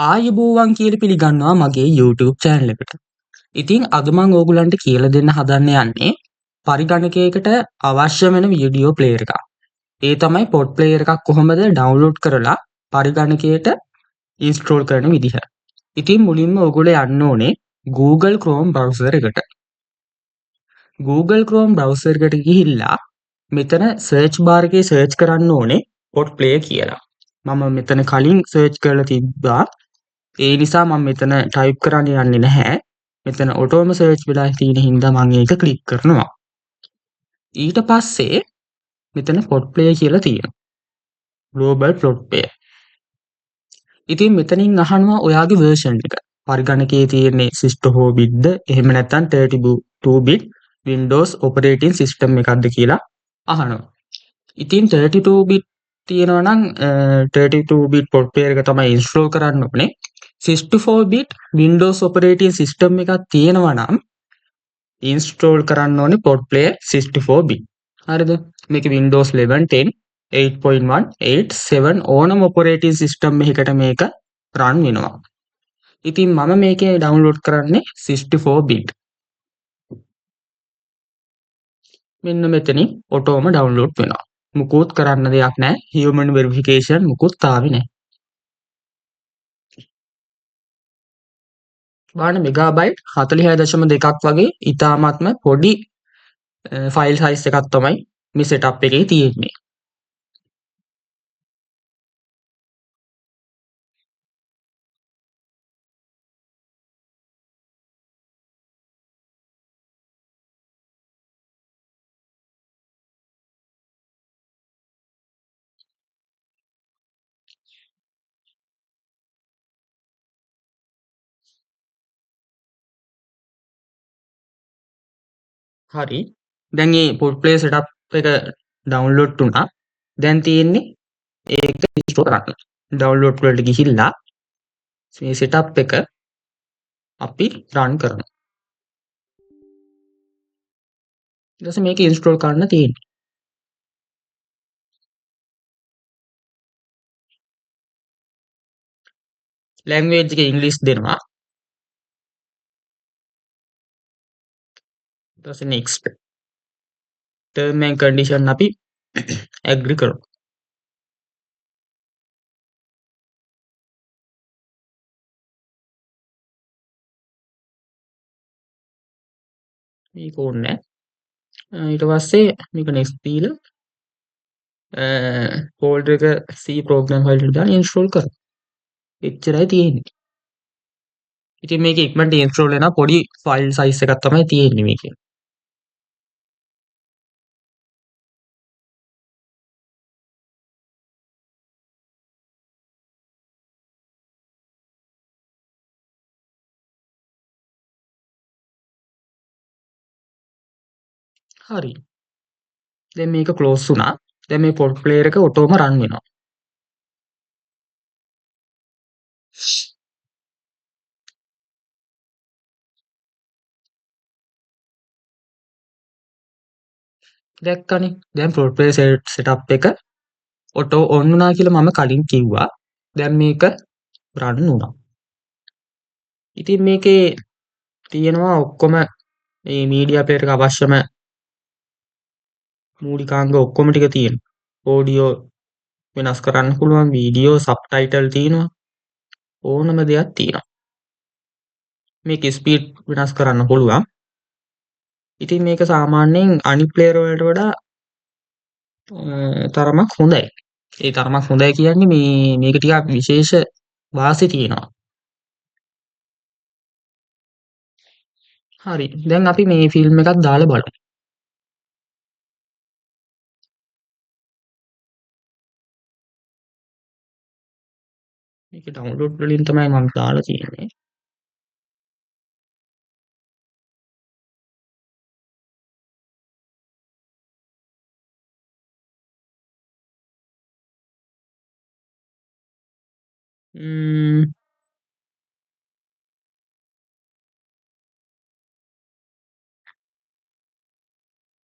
ආයුබෝවන් කියලා පිළිගන්නවා මගේ YouTube channel එකට. ඉතින් අද මම ඕගොල්ලන්ට කියලා දෙන්න හදන්න යන්නේ පරිගණකයකට අවශ්‍ය වෙන වීඩියෝ ප්ලේයර් එකක්. ඒ තමයි පොඩ් ප්ලේයර් එකක් කොහොමද ඩවුන්ලෝඩ් කරලා පරිගණකයට ඉන්ස්ටෝල් කරන විදිහ. ඉතින් මුලින්ම ඔයගොල්ලෝ යන්න ඕනේ Google Chrome browser එකට. Google Chrome browser එකට ගිහිල්ලා මෙතන search bar එකේ search කරන්න ඕනේ පොඩ් player කියලා. මම මෙතන කලින් search කරලා තිබ්බා. ඒ නිසා මම මෙතන ටයිප් කරන්න යන්නේ නැහැ. මෙතන ඔටෝම සර්ච් වෙලා තියෙන හින්දා මම ඒක ක්ලික් කරනවා. ඊට පස්සේ මෙතන plot player කියලා තියෙනවා. global plot player. ඉතින් මෙතනින් අහනවා ඔයාගේ version එක. පරිගණකයේ තියෙන්නේ 64 bit ද එහෙම නැත්නම් 32 bit Windows operating system එකක්ද කියලා අහනවා. ඉතින් 32 bit තියෙනවා නම් 32 bit plot player එක තමයි install කරන්න ඕනේ. 64 bit Windows operating system එකක් තියෙනවා නම් install කරන්න ඕනේ plot player 64 bit. හරිද? මේක Windows 11 10 8.1 8 7 ඕනම operating system එකකට මේක run වෙනවා. ඉතින් මම මේකේ download කරන්නේ 64 bit. මෙන්න මෙතනින් ඔටෝම download වෙනවා. මුකුත් කරන්න දෙයක් නැහැ. human verification මුකුත් ආවේ නැහැ. බලන්න මෙගාබයිට් 46.2ක් වගේ ඉතාමත්ම පොඩි ෆයිල් සයිස් එකක් තමයි මේ setup එකේ තියෙන්නේ. හරි. දැන් මේ port play setup එක download වුණා. දැන් තියෙන්නේ ඒක install කරන්න. download වලට ගිහිල්ලා මේ setup එක අපි run කරනවා. ඊට පස්සේ මේක install කරන්න තියෙන්නේ. language එක english දෙනවා. ඊට පස්සේ next. term and condition අපි agree කරමු. මේක ඕනේ නැහැ. ඊට පස්සේ මේක next දීලා folder එක C program file එකට දාලා install කරමු. එච්චරයි තියෙන්නේ. ඉතින් මේක ඉක්මනට install වෙනවා පොඩි file size එකක් තමයි තියෙන්නේ මේකේ. හරි. දැන් මේක close වුණා. දැන් මේ port player එක ඔටෝම run වෙනවා. දැක්කනේ. දැන් port player setup එක ඔටෝ on වුණා කියලා මම කලින් කිව්වා. දැන් මේක run වුණා. ඉතින් මේකේ තියෙනවා ඔක්කොම මේ media player එක අවශ්‍යම මූලිකාංග ඔක්කොම ටික තියෙනවා. audio වෙනස් කරන්න පුළුවන්, video subtitle තියෙනවා. ඕනම දෙයක් තියෙනවා. මේක ස්පීඩ් වෙනස් කරන්න පුළුවන්. ඉතින් මේක සාමාන්‍යයෙන් අනිත් ප්ලේයර් වලට වඩා තරමක් හොඳයි. ඒ තරමක් හොඳයි කියන්නේ මේක ටිකක් විශේෂ වාසි තියෙනවා. හරි. දැන් අපි මේ ෆිල්ම් එකක් දාලා බලමු. මේක ඩවුන්ලෝඩ් වලින් තමයි මම දාලා තියෙන්නේ.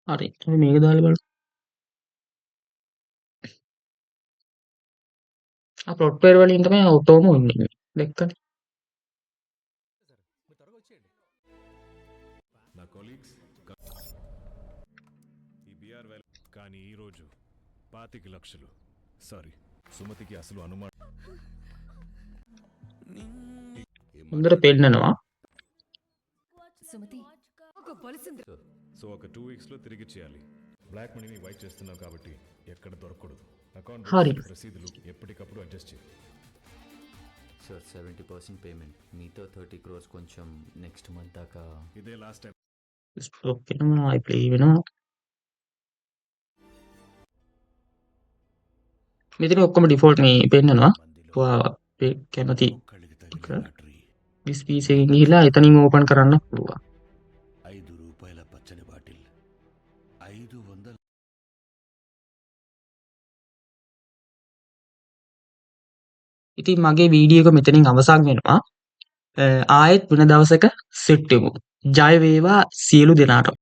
හරි. අපි මේක දාලා බලමු. plot player වලින් තමයි ඔටෝම වෙන්නේ. లెక్కని. నా కొలీగ్స్ ఈ బిఆర్ వేల కానీ ఈరోజు 25 లక్షలు సారీ సుమతికి అసలు అనుమానం ముందర పేలినవా? సుమతి ఒక పొలిసింది. సో ఒక 2 వీక్స్లో తిరిగి చేయాలి. బ్లాక్ మనీని వైట్ చేస్తున్నావు కాబట్టి ఎక్కడ దొరకకూడదు. అకౌంట్ హరి. రసీదులు ఎప్పటికప్పుడు అడ్జస్ట్ చేయి. సార్ 70% పేమెంట్, మీతో 30 crores కొంచెం నెక్స్ట్ మంత్ దాకా. ఇదే లాస్ట్ టైం. ఓకేనా ఇప్పుడు ఈవెను మితిని ఒక్క డిఫాల్ట్ ని పేలినవా? కెమతి दिस ఇలా ఇతని ఓపెన్ కరన్న పూర్వ 5 రూపాయల పచ్చని బాటిల్ 500 ඉතින් මගේ වීඩියෝ එක මෙතනින් අවසන් වෙනවා. ආයෙත් වෙන දවසක සෙට් වෙමු. ජය වේවා සියලු දෙනාටම.